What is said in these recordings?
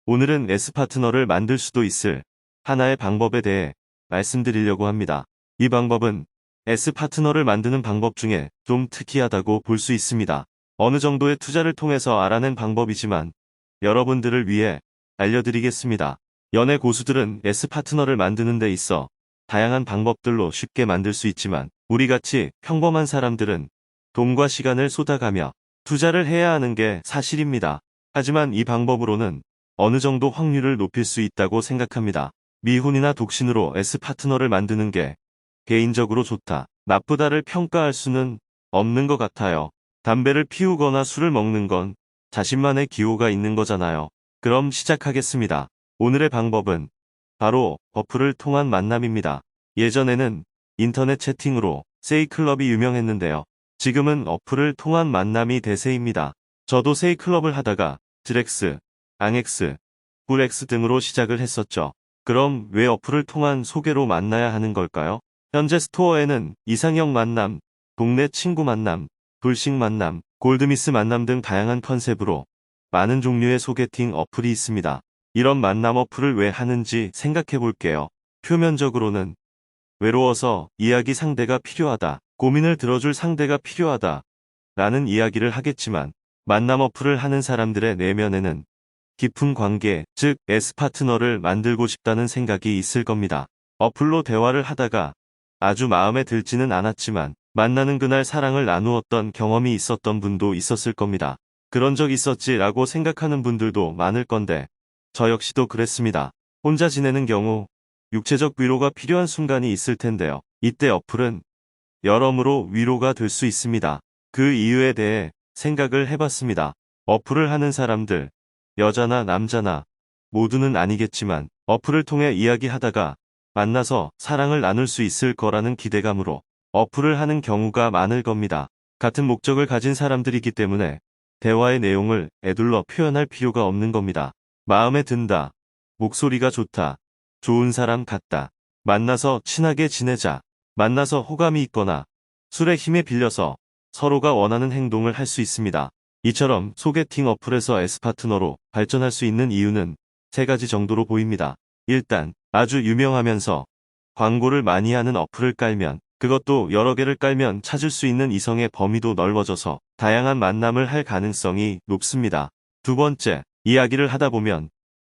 오늘은 S파트너를 만들 수도 있을 하나의 방법에 대해 말씀드리려고 합니다. 이 방법은 S파트너를 만드는 방법 중에 좀 특이하다고 볼 수 있습니다. 어느 정도의 투자를 통해서 알아낸 방법이지만 여러분들을 위해 알려드리겠습니다. 연애 고수들은 S파트너를 만드는 데 있어 다양한 방법들로 쉽게 만들 수 있지만 우리같이 평범한 사람들은 돈과 시간을 쏟아가며 투자를 해야 하는 게 사실입니다. 하지만 이 방법으로는 어느 정도 확률을 높일 수 있다고 생각합니다. 미혼이나 독신으로 S파트너를 만드는 게 개인적으로 좋다, 나쁘다를 평가할 수는 없는 것 같아요. 담배를 피우거나 술을 먹는 건 자신만의 기호가 있는 거잖아요. 그럼 시작하겠습니다. 오늘의 방법은 바로 어플을 통한 만남입니다. 예전에는 인터넷 채팅으로 세이클럽이 유명했는데요. 지금은 어플을 통한 만남이 대세입니다. 저도 세이클럽을 하다가 드렉스, 앙엑스, 꿀엑스 등으로 시작을 했었죠. 그럼 왜 어플을 통한 소개로 만나야 하는 걸까요? 현재 스토어에는 이상형 만남, 동네 친구 만남, 돌식 만남, 골드미스 만남 등 다양한 컨셉으로 많은 종류의 소개팅 어플이 있습니다. 이런 만남 어플을 왜 하는지 생각해 볼게요. 표면적으로는 외로워서 이야기 상대가 필요하다, 고민을 들어줄 상대가 필요하다 라는 이야기를 하겠지만 만남 어플을 하는 사람들의 내면에는 깊은 관계, 즉 S파트너를 만들고 싶다는 생각이 있을 겁니다. 어플로 대화를 하다가 아주 마음에 들지는 않았지만 만나는 그날 사랑을 나누었던 경험이 있었던 분도 있었을 겁니다. 그런 적 있었지 라고 생각하는 분들도 많을 건데 저 역시도 그랬습니다. 혼자 지내는 경우 육체적 위로가 필요한 순간이 있을 텐데요. 이때 어플은 여러모로 위로가 될 수 있습니다. 그 이유에 대해 생각을 해봤습니다. 어플을 하는 사람들, 여자나 남자나 모두는 아니겠지만 어플을 통해 이야기하다가 만나서 사랑을 나눌 수 있을 거라는 기대감으로 어플을 하는 경우가 많을 겁니다. 같은 목적을 가진 사람들이기 때문에 대화의 내용을 에둘러 표현할 필요가 없는 겁니다. 마음에 든다, 목소리가 좋다, 좋은 사람 같다, 만나서 친하게 지내자, 만나서 호감이 있거나 술의 힘에 빌려서 서로가 원하는 행동을 할 수 있습니다. 이처럼 소개팅 어플에서 S파트너로 발전할 수 있는 이유는 3가지 정도로 보입니다. 일단 아주 유명하면서 광고를 많이 하는 어플을 깔면, 그것도 여러 개를 깔면 찾을 수 있는 이성의 범위도 넓어져서 다양한 만남을 할 가능성이 높습니다. 두 번째, 이야기를 하다 보면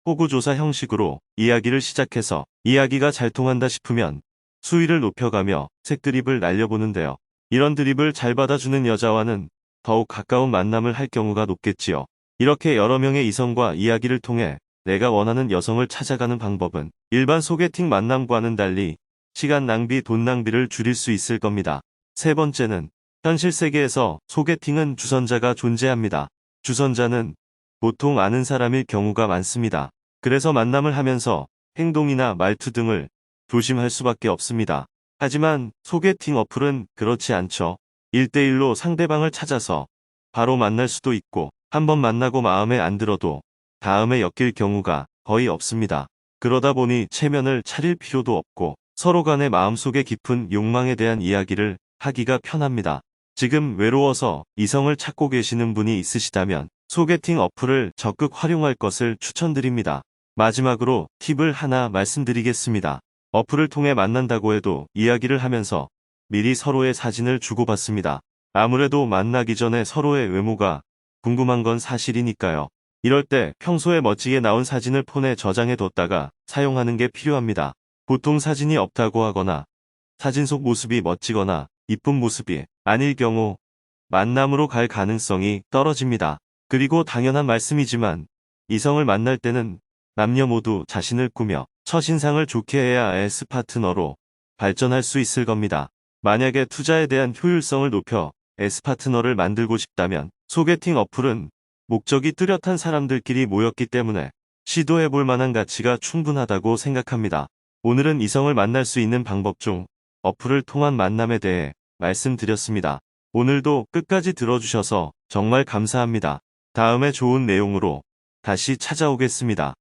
호구조사 형식으로 이야기를 시작해서 이야기가 잘 통한다 싶으면 수위를 높여가며 색드립을 날려보는데요. 이런 드립을 잘 받아주는 여자와는 더욱 가까운 만남을 할 경우가 높겠지요. 이렇게 여러 명의 이성과 이야기를 통해 내가 원하는 여성을 찾아가는 방법은 일반 소개팅 만남과는 달리 시간 낭비, 돈 낭비를 줄일 수 있을 겁니다. 세 번째는 현실 세계에서 소개팅은 주선자가 존재합니다. 주선자는 보통 아는 사람일 경우가 많습니다. 그래서 만남을 하면서 행동이나 말투 등을 조심할 수밖에 없습니다. 하지만 소개팅 어플은 그렇지 않죠. 1대1로 상대방을 찾아서 바로 만날 수도 있고 한번 만나고 마음에 안 들어도 다음에 엮일 경우가 거의 없습니다. 그러다 보니 체면을 차릴 필요도 없고 서로 간의 마음속에 깊은 욕망에 대한 이야기를 하기가 편합니다. 지금 외로워서 이성을 찾고 계시는 분이 있으시다면 소개팅 어플을 적극 활용할 것을 추천드립니다. 마지막으로 팁을 하나 말씀드리겠습니다. 어플을 통해 만난다고 해도 이야기를 하면서 미리 서로의 사진을 주고받습니다. 아무래도 만나기 전에 서로의 외모가 궁금한 건 사실이니까요. 이럴 때 평소에 멋지게 나온 사진을 폰에 저장해 뒀다가 사용하는 게 필요합니다. 보통 사진이 없다고 하거나 사진 속 모습이 멋지거나 이쁜 모습이 아닐 경우 만남으로 갈 가능성이 떨어집니다. 그리고 당연한 말씀이지만 이성을 만날 때는 남녀 모두 자신을 꾸며 첫인상을 좋게 해야 S파트너로 발전할 수 있을 겁니다. 만약에 투자에 대한 효율성을 높여 S파트너를 만들고 싶다면 소개팅 어플은 목적이 뚜렷한 사람들끼리 모였기 때문에 시도해볼 만한 가치가 충분하다고 생각합니다. 오늘은 이성을 만날 수 있는 방법 중 어플을 통한 만남에 대해 말씀드렸습니다. 오늘도 끝까지 들어주셔서 정말 감사합니다. 다음에 좋은 내용으로 다시 찾아오겠습니다.